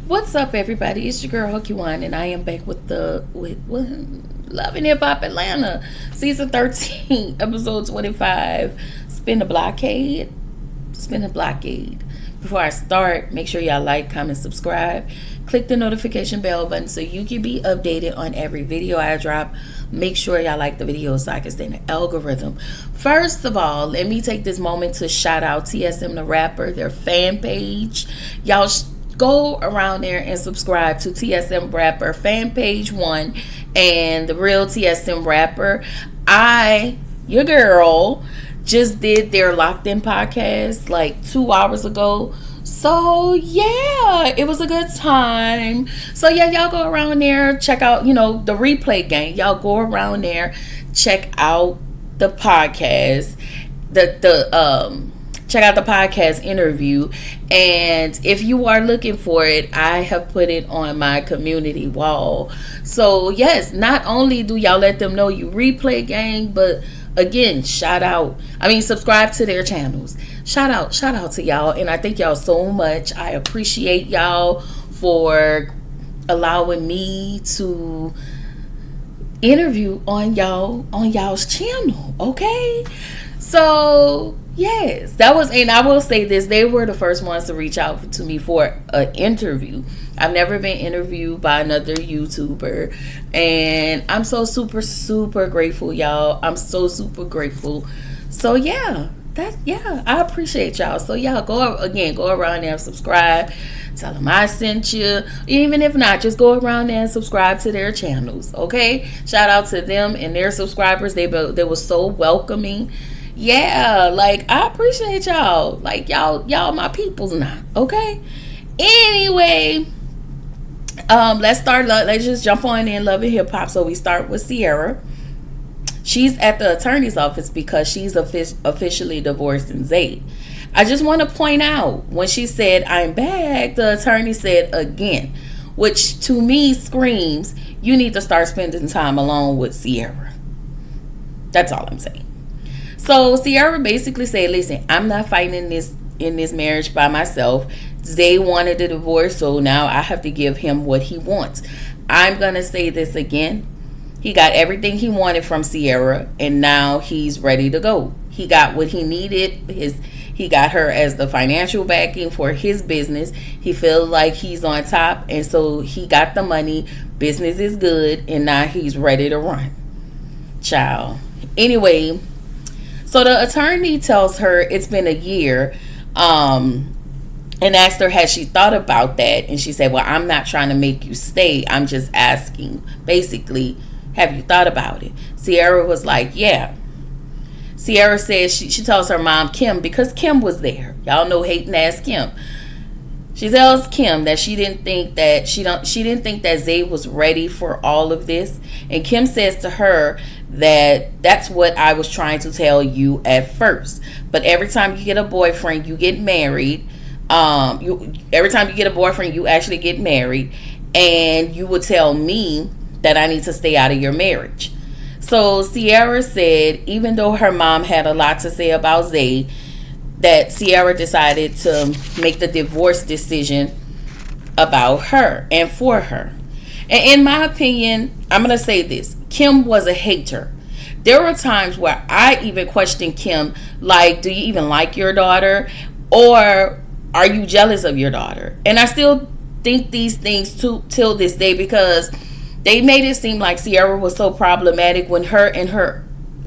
What's up, everybody? It's your girl Hooky One, and I am back with Love and Hip Hop Atlanta, season 13, episode 25. Spin the blockade. Spin the blockade. Before I start, make sure y'all like, comment, subscribe. Click the notification bell button so you can be updated on every video I drop. Make sure y'all like the video so I can stay in the algorithm. First of all, let me take this moment to shout out TSM the Rapper, their fan page. Y'all go around there and subscribe to TSM Rapper fan page 1 and the real TSM Rapper. Your girl, just did their Locked In podcast like 2 hours ago. So yeah, it was a good time. So yeah, y'all go around there, check out, the replay gang. Y'all go around there, check out the podcast, check out the podcast interview. And if you are looking for it, I have put it on my community wall. So yes, not only do y'all let them know you replay gang, but again, subscribe to their channels. Shout out to y'all, and I thank y'all so much. I appreciate y'all for allowing me to interview on y'all's channel. Okay, so yes, that was, and I will say this: they were the first ones to reach out to me for an interview. I've never been interviewed by another YouTuber, and I'm so super grateful, y'all. I'm so super grateful. So yeah, I appreciate y'all. So y'all go around there and subscribe. Tell them I sent you. Even if not, just go around there and subscribe to their channels. Okay, shout out to them and their subscribers. They were so welcoming. Yeah, I appreciate y'all. Y'all my peoples now. Okay. Anyway, let's start. Let's just jump on in Love and Hip Hop. So we start with Sierra. She's at the attorney's office because she's officially divorcing Zay. I just want to point out, when she said I'm back, the attorney said again, which to me screams you need to start spending time alone with Sierra. That's all I'm saying. So Sierra basically said, listen, I'm not fighting in this marriage by myself. Zay wanted a divorce, so now I have to give him what he wants. I'm going to say this again. He got everything he wanted from Sierra, and now he's ready to go. He got what he needed. He got her as the financial backing for his business. He feels like he's on top, and so he got the money. Business is good, and now he's ready to run. Child. Anyway, so the attorney tells her it's been a year, and asked her, has she thought about that? And she said, well, I'm not trying to make you stay. I'm just asking, basically, have you thought about it? Sierra was like, yeah. Sierra says she tells her mom, Kim, because Kim was there. Y'all know hating ass Kim. She tells Kim that she didn't think that Zay was ready for all of this. And Kim says to her that that's what I was trying to tell you at first. But every time you get a boyfriend, you get married. Every time you get a boyfriend, you actually get married. And you would tell me that I need to stay out of your marriage. So Sierra said, even though her mom had a lot to say about Zay, that Sierra decided to make the divorce decision about her and for her. And in my opinion, I'm going to say this. Kim was a hater. There were times where I even questioned Kim, like, do you even like your daughter? Or are you jealous of your daughter? And I still think these things till this day, because they made it seem like Sierra was so problematic when her and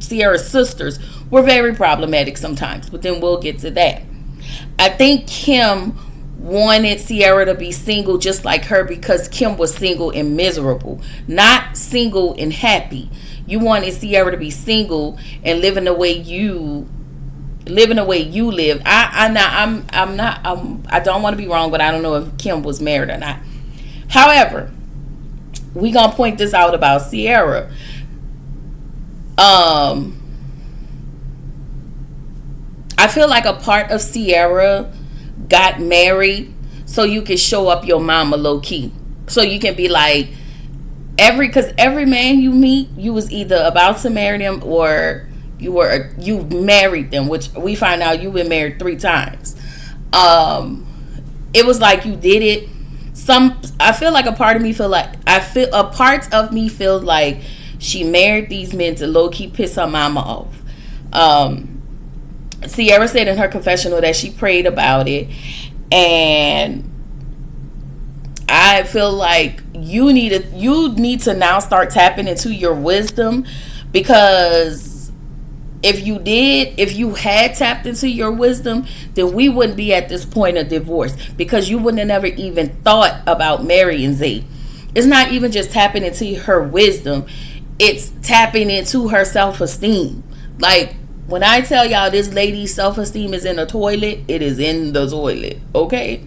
Sierra's sisters were very problematic sometimes. But then we'll get to that. I think Kim wanted Sierra to be single just like her, because Kim was single and miserable, not single and happy. You wanted Sierra to be single and living the way you live. I don't want to be wrong, but I don't know if Kim was married or not. However, we gonna point this out about Sierra. I feel like a part of Sierra got married so you can show up your mama low key, so you can be like, because every man you meet, you was either about to marry them or you married them, which we find out you've been married 3 times. It was like you did it I feel like a part of me feels like she married these men to low-key piss her mama off. Sierra said in her confessional that she prayed about it, and I feel like you need to now start tapping into your wisdom, because if you had tapped into your wisdom, then we wouldn't be at this point of divorce, because you wouldn't have never even thought about marrying Zay. It's not even just tapping into her wisdom, it's tapping into her self-esteem. Like, when I tell y'all this lady's self-esteem is in the toilet, it is in the toilet, okay?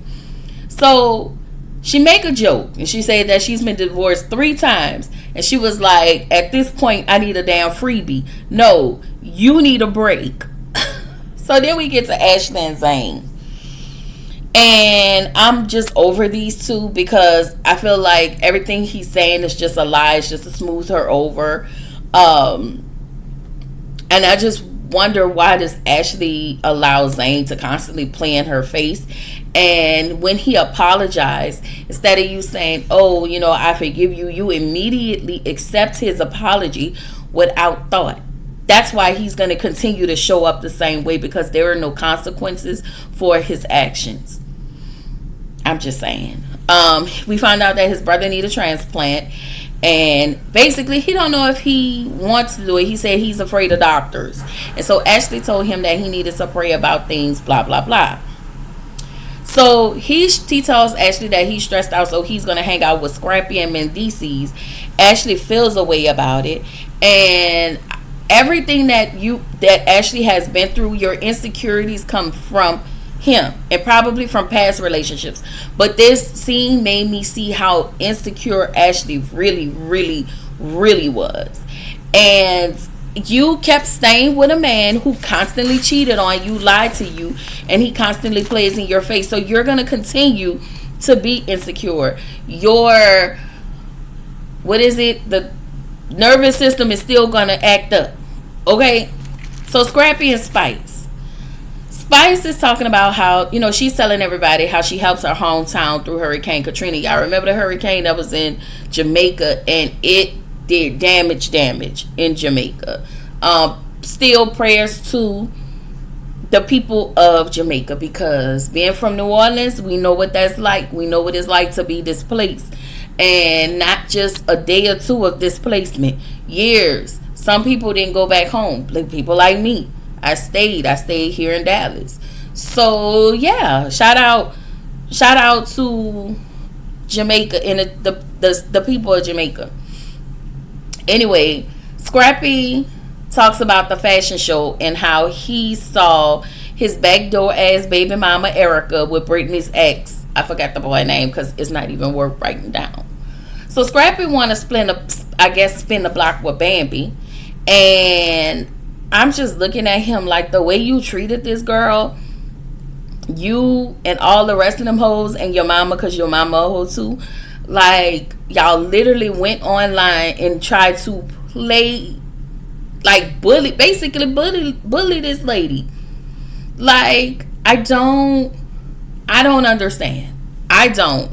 So she make a joke, and she said that she's been divorced 3 times, and she was like, at this point, I need a damn freebie. No, you need a break. So then we get to Ashley and Zane. And I'm just over these two, because I feel like everything he's saying is just a lie. It's just to smooth her over. And I just wonder, why does Ashley allow Zane to constantly play in her face? And when he apologized, instead of you saying, oh, I forgive you, you immediately accept his apology without thought. That's why he's going to continue to show up the same way, because there are no consequences for his actions. I'm just saying. We found out that his brother needs a transplant, and basically he don't know if he wants to do it. He said he's afraid of doctors, and so Ashley told him that he needed to pray about things, blah blah blah. So he tells Ashley that he's stressed out, so he's gonna hang out with Scrappy and Mendices. Ashley feels a way about it, and everything that Ashley has been through, your insecurities come from him, and probably from past relationships. But this scene made me see how insecure Ashley really, really, really was. And you kept staying with a man who constantly cheated on you, lied to you, and he constantly plays in your face. So you're going to continue to be insecure. The nervous system is still going to act up. Okay? So Scrappy and Spice is talking about how, she's telling everybody how she helps her hometown through Hurricane Katrina. Y'all remember the hurricane that was in Jamaica, and it did damage in Jamaica. Still prayers to the people of Jamaica, because being from New Orleans, we know what that's like. We know what it's like to be displaced, and not just a day or two of displacement, years. Some people didn't go back home, like people like me. I stayed here in Dallas. So yeah, shout out to Jamaica and the people of Jamaica. Anyway, Scrappy talks about the fashion show and how he saw his backdoor ass baby mama Erica with Brittany's ex. I forgot the boy name because it's not even worth writing down. So Scrappy want to spin the block with Bambi, and I'm just looking at him like, the way you treated this girl, you and all the rest of them hoes, and your mama, because your mama a hoe too, like, y'all literally went online and tried to play, like, bully this lady. Like, I don't understand. I don't.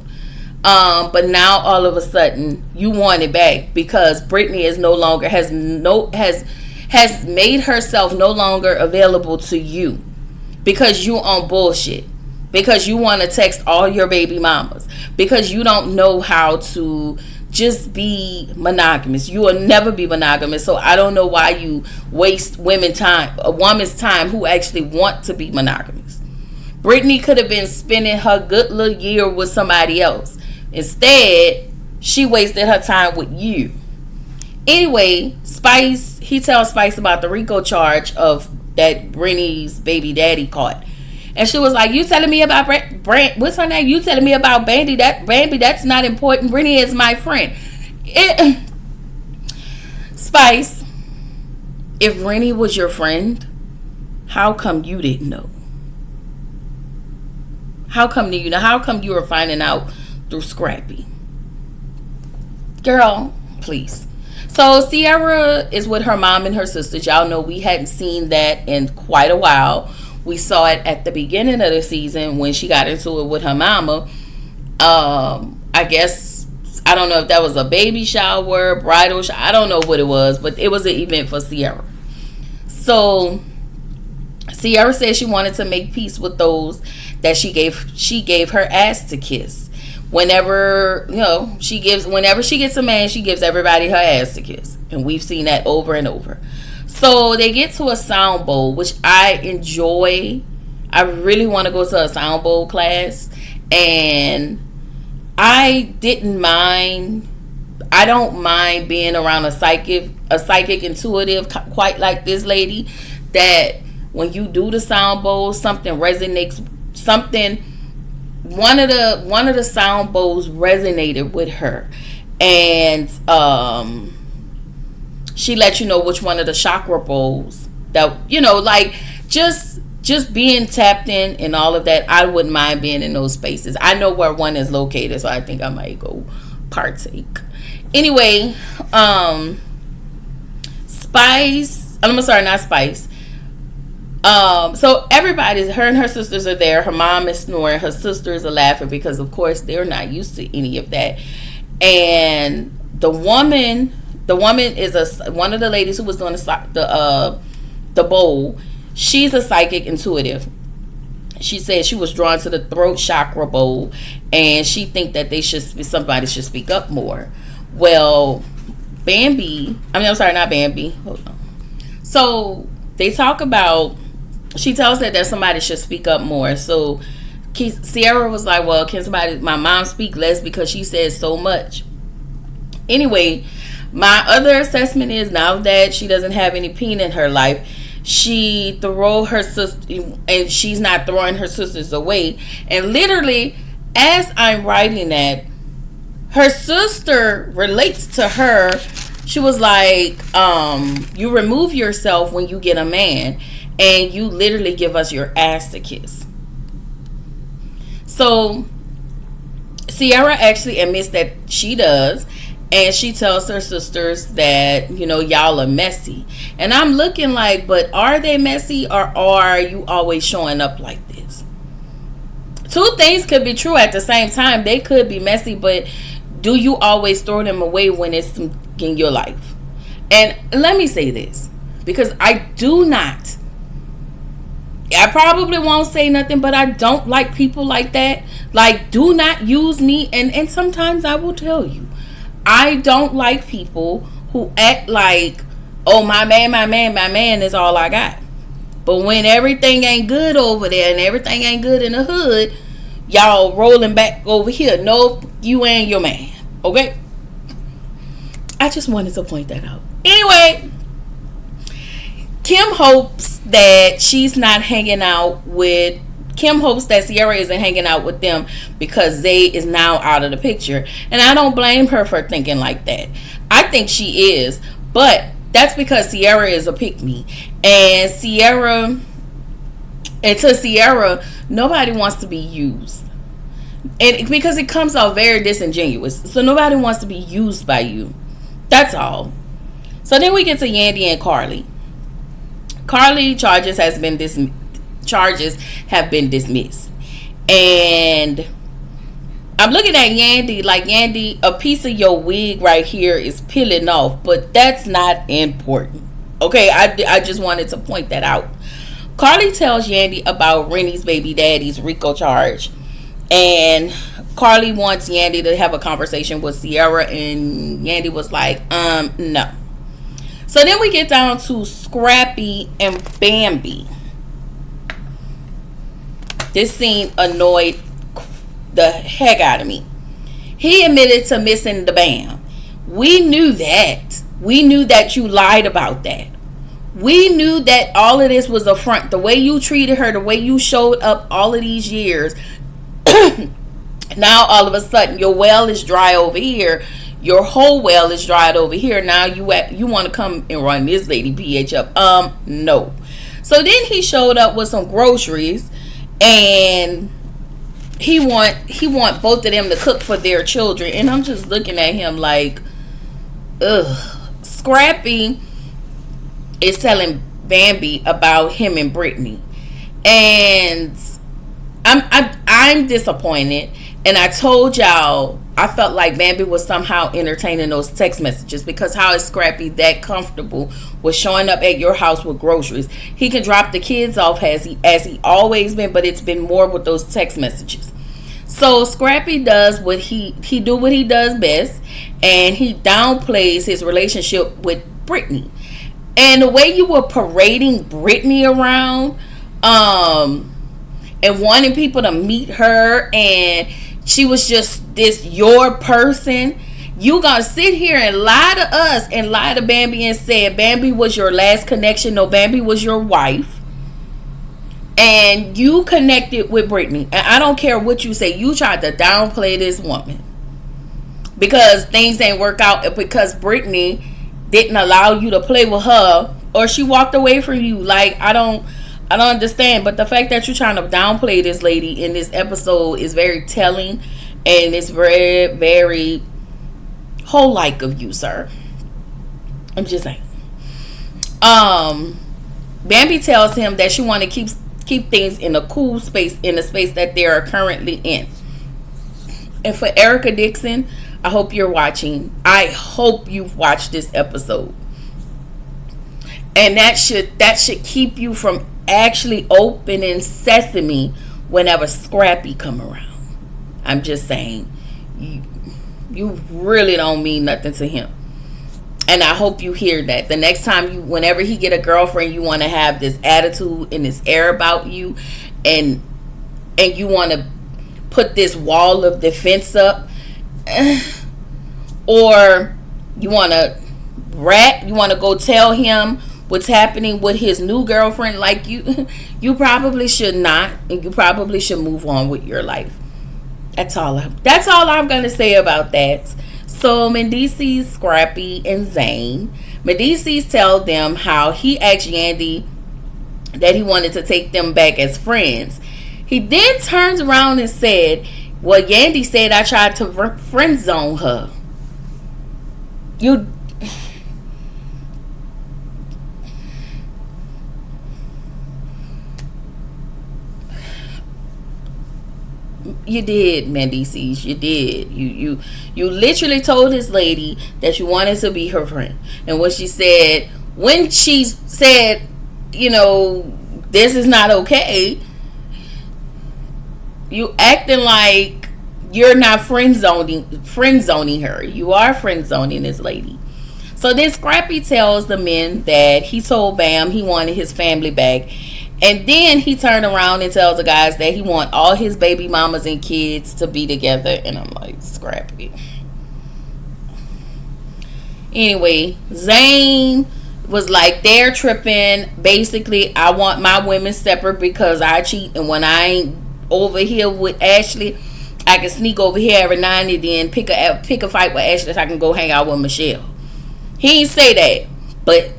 But now all of a sudden you want it back, because Brittany is no longer has made herself no longer available to you, because you on bullshit, because you want to text all your baby mamas, because you don't know how to just be monogamous. You will never be monogamous. So I don't know why you waste a woman's time who actually want to be monogamous. Brittany could have been spending her good little year with somebody else. Instead, she wasted her time with you. Anyway, he tells Spice about the RICO charge of that Brittany's baby daddy caught. And she was like, you telling me about what's her name? You telling me about Bambi? That's not important. Brittany is my friend. Spice, if Rennie was your friend, how come you didn't know? How come you know? How come you were finding out through Scrappy? Girl, please. So Sierra is with her mom and her sisters. Y'all know we hadn't seen that in quite a while. We saw it at the beginning of the season when she got into it with her mama. I guess, I don't know if that was a baby shower, bridal shower, I don't know what it was, but it was an event for Sierra. So Sierra said she wanted to make peace with those that she gave her ass to kiss. Whenever she gets a man, she gives everybody her ass to kiss, and we've seen that over and over. So they get to a sound bowl, which I enjoy. I really want to go to a sound bowl class, and I don't mind being around a psychic intuitive quite like this lady, that when you do the sound bowl, something resonates, one of the sound bowls resonated with her, and she let you know which one of the chakra bowls that, like, just being tapped in and all of that. I wouldn't mind being in those spaces. I know where one is located, so I think I might go partake. Anyway, Spice, I'm sorry, not Spice. So her and her sisters are there. Her mom is snoring. Her sisters are laughing because, of course, they're not used to any of that. And the woman is one of the ladies who was doing the bowl. She's a psychic intuitive. She said she was drawn to the throat chakra bowl, and she think that somebody should speak up more. Well, not Bambi. Hold on. So they talk about. She tells that somebody should speak up more. So Sierra was like, well, can my mom speak less because she says so much? Anyway, my other assessment is, now that she doesn't have any pain in her life, she throw her sister, and she's not throwing her sisters away. And literally, as I'm writing that, her sister relates to her. She was like, you remove yourself when you get a man, and you literally give us your ass to kiss. So Sierra actually admits that she does, and she tells her sisters that, y'all are messy. And I'm looking like, but are they messy, or are you always showing up like this? Two things could be true at the same time. They could be messy, but do you always throw them away when it's in your life? And let me say this, because I probably won't say nothing, but I don't like people like that. Like, do not use me. And sometimes I will tell you, I don't like people who act like, oh, my man is all I got. But when everything ain't good over there and everything ain't good in the hood, y'all rolling back over here. Nope, you ain't your man. Okay? I just wanted to point that out. Anyway, Kim hopes that Sierra isn't hanging out with them because Zay is now out of the picture. And I don't blame her for thinking like that. I think she is. But that's because Sierra is a pick-me. And to Sierra, nobody wants to be used. And because it comes out very disingenuous. So nobody wants to be used by you. That's all. So then we get to Yandy and Carly. Carly charges have been dismissed. And I'm looking at Yandy like, Yandy, a piece of your wig right here is peeling off, but that's not important. Okay, I just wanted to point that out. Carly tells Yandy about Rennie's baby daddy's RICO charge, and Carly wants Yandy to have a conversation with Sierra, and Yandy was like, no. So then we get down to Scrappy and Bambi. This scene annoyed the heck out of me. He admitted to missing the bam. We knew that. We knew that you lied about that. We knew that all of this was a front. The way you treated her, the way you showed up all of these years. Now all of a sudden your well is dry over here. Your whole well is dried over here. Now you want to come and run this lady PH up. No. So then he showed up with some groceries, and he want both of them to cook for their children. And I'm just looking at him like, ugh. Scrappy is telling Bambi about him and Brittany, and I'm disappointed. And I told y'all I felt like Bambi was somehow entertaining those text messages, because how is Scrappy that comfortable with showing up at your house with groceries? He can drop the kids off as he always been, but it's been more with those text messages. So Scrappy does what he do what he does best, and he downplays his relationship with Brittany. And the way you were parading Brittany around, and wanting people to meet her, and she was just this your person. You gonna sit here and lie to us and lie to Bambi and say Bambi was your last connection? No, Bambi was your wife. And you connected with Brittany. And I don't care what you say. You tried to downplay this woman because things didn't work out, because Brittany didn't allow you to play with her, or she walked away from you. Like, I don't understand. But the fact that you're trying to downplay this lady in this episode is very telling, and it's very, very whole-like of you, sir. I'm just saying. Bambi tells him that she want to keep things in a cool space, in the space that they are currently in. And for Erica Dixon, I hope you're watching. I hope you've watched this episode. And that should keep you from actually opening sesame whenever Scrappy come around. I'm just saying, you really don't mean nothing to him. And I hope you hear that. The next time whenever he get a girlfriend, you want to have this attitude and this air about you, and you want to put this wall of defense up, or you want to go tell him what's happening with his new girlfriend. Like, you probably should not, and you probably should move on with your life. That's all I'm gonna say about that. So Mendices, Scrappy, and Zane. Mendices tell them how he asked Yandy that he wanted to take them back as friends. He then turns around and said, well, Yandy said I tried to friend zone her. You did, Mendices. You did. You literally told this lady that you wanted to be her friend. And when she said, this is not okay, you acting like you're not friend zoning her. You are friend zoning this lady. So then Scrappy tells the men that he told Bam he wanted his family back. And then he turned around and tells the guys that he want all his baby mamas and kids to be together. And I'm like, Scrappy. Anyway, Zane was like, they're tripping. Basically, I want my women separate because I cheat. And when I ain't over here with Ashley, I can sneak over here every now and then, pick a fight with Ashley so I can go hang out with Michelle. He ain't say that. But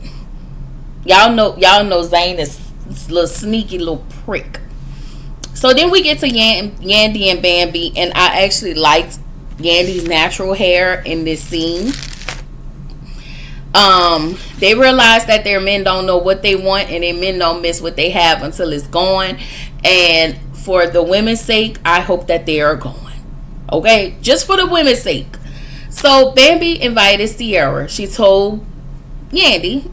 y'all know Zane is little sneaky little prick. So then we get to Yandy and Bambi, and I actually liked Yandy's natural hair in this scene. They realize that their men don't know what they want, and their men don't miss what they have until it's gone. And for the women's sake, I hope that they are gone. Okay, just for the women's sake. So Bambi invited Sierra. She told Yandy,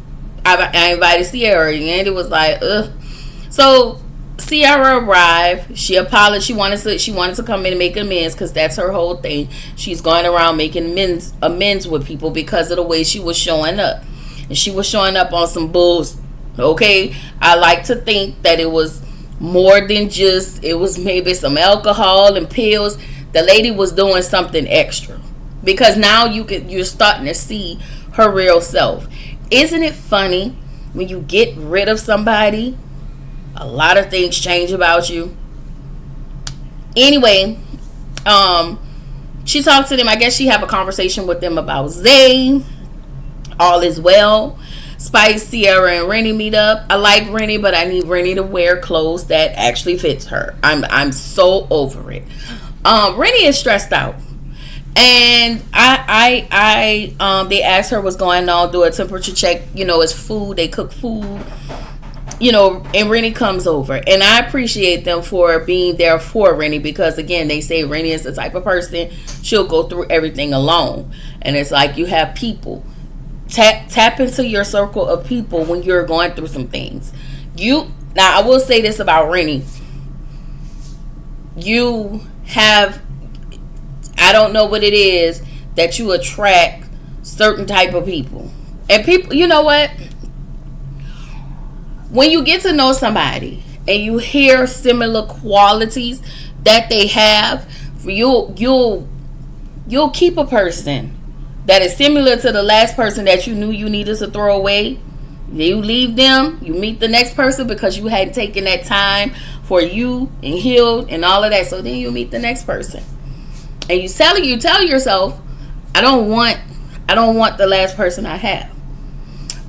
I invited Sierra. Yandy was like, ugh. So Sierra arrived. She apologized. She wanted to come in and make amends, because that's her whole thing. She's going around making amends with people because of the way she was showing up. And she was showing up on some bulls. Okay, I like to think that it was more than just, it was maybe some alcohol and pills. The lady was doing something extra, because now you're starting to see her real self. Isn't it funny when you get rid of somebody, a lot of things change about you? Anyway, she talked to them. I guess she have a conversation with them about Zay. All is well. Spice, Sierra, and Rennie meet up. I like Rennie, but I need Rennie to wear clothes that actually fits her. I'm so over it. Rennie is stressed out. And they asked her what's going on, do a temperature check. It's food. They cook food. and Rennie comes over, and I appreciate them for being there for Rennie, because again, they say Rennie is the type of person, she'll go through everything alone. And it's like, you have people. Tap into your circle of people when you're going through some things. Now I will say this about Rennie. You have, I don't know what it is, that you attract certain type of people. And people, you know what? When you get to know somebody and you hear similar qualities that they have, you'll keep a person that is similar to the last person that you knew you needed to throw away. You leave them, you meet the next person because you hadn't taken that time for you and healed and all of that. So then you meet the next person, and you tell yourself, I don't want the last person I have.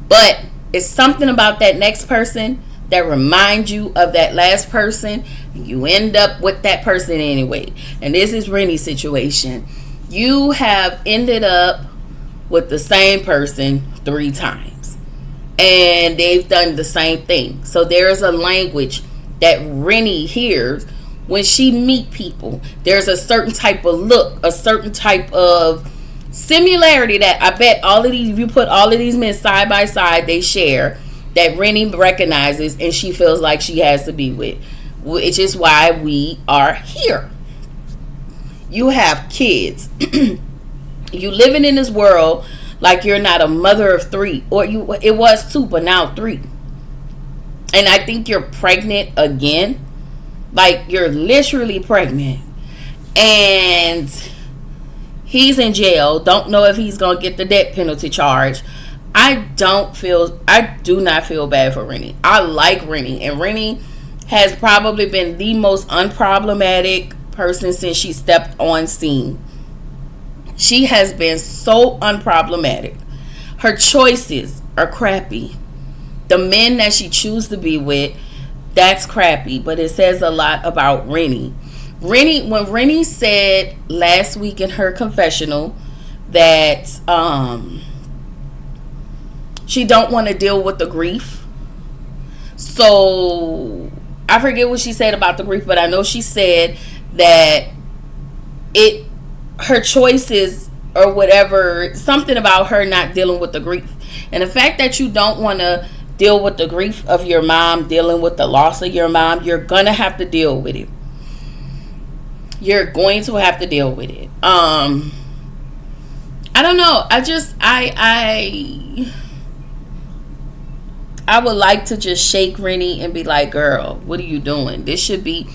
But it's something about that next person that reminds you of that last person. You end up with that person anyway. And this is Rennie's situation. You have ended up with the same person 3 times. And they've done the same thing. So there's a language that Rennie hears when she meet people. There's a certain type of look, a certain type of similarity that I bet if you put all of these men side by side, they share, that Rennie recognizes and she feels like she has to be with, which is why we are here. You have kids. You living in this world like you're not a mother of 3, or it was 2, but now 3. And I think you're pregnant again. Like, you're literally pregnant. And he's in jail. Don't know if he's going to get the death penalty charge. I do not feel bad for Rennie. I like Rennie. And Rennie has probably been the most unproblematic person since she stepped on scene. She has been so unproblematic. Her choices are crappy. The men that she chooses to be with, that's crappy. But it says a lot about Rennie. When Rennie said last week in her confessional that she don't want to deal with the grief. So I forget what she said about the grief, but I know she said that her choices or whatever, something about her not dealing with the grief. And the fact that you don't want to deal with the grief of your mom, dealing with the loss of your mom, you're gonna have to deal with it. You're going to have to deal with it. I don't know. I would like to just shake Rennie and be like, girl, what are you doing? This should be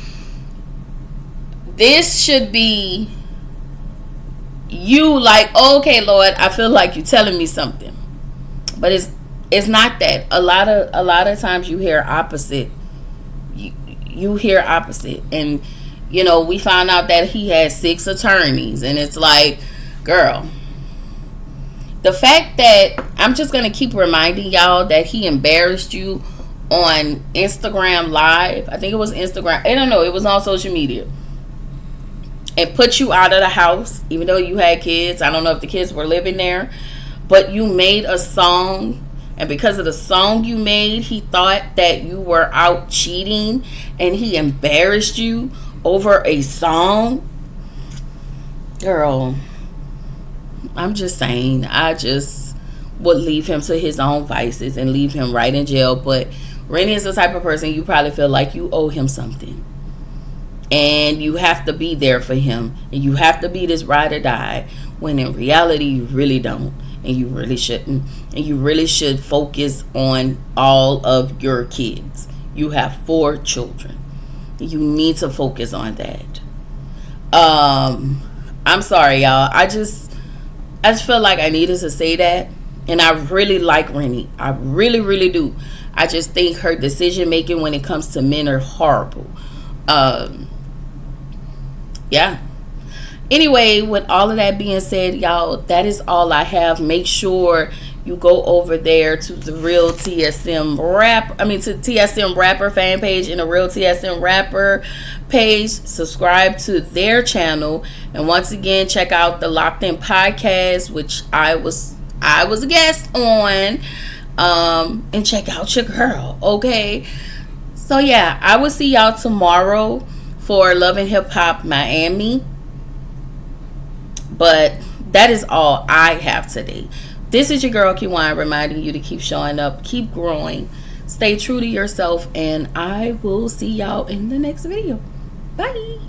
you, like, okay, Lord, I feel like you're telling me something. But it's not that. A lot of times you hear opposite. You hear opposite. And we found out that he has 6 attorneys, and it's like, girl, the fact that I'm just going to keep reminding y'all that he embarrassed you on Instagram Live. I think it was Instagram. I don't know. It was on social media. And put you out of the house, even though you had kids. I don't know if the kids were living there. But you made a song. And because of the song you made, he thought that you were out cheating. And he embarrassed you over a song. Girl, I'm just saying, I just would leave him to his own vices and leave him right in jail. But Rennie is the type of person you probably feel like you owe him something. And you have to be there for him. And you have to be this ride or die. When in reality, you really don't. And you really shouldn't. And you really should focus on all of your kids. You have 4 children. You need to focus on that. I'm sorry, y'all. I just feel like I needed to say that. And I really like Rennie. I really, really do. I just think her decision making when it comes to men are horrible. Yeah. Anyway, with all of that being said, y'all, that is all I have. Make sure you go over there to the Real TSM to TSM Rapper fan page and the Real TSM Rapper page. Subscribe to their channel, and once again, check out the Locked In podcast, which I was a guest on. And check out your girl, okay? So yeah, I will see y'all tomorrow for Love and Hip Hop Miami. But that is all I have today. This is your girl Kiwan reminding you to keep showing up, keep growing, stay true to yourself, and I will see y'all in the next video. Bye.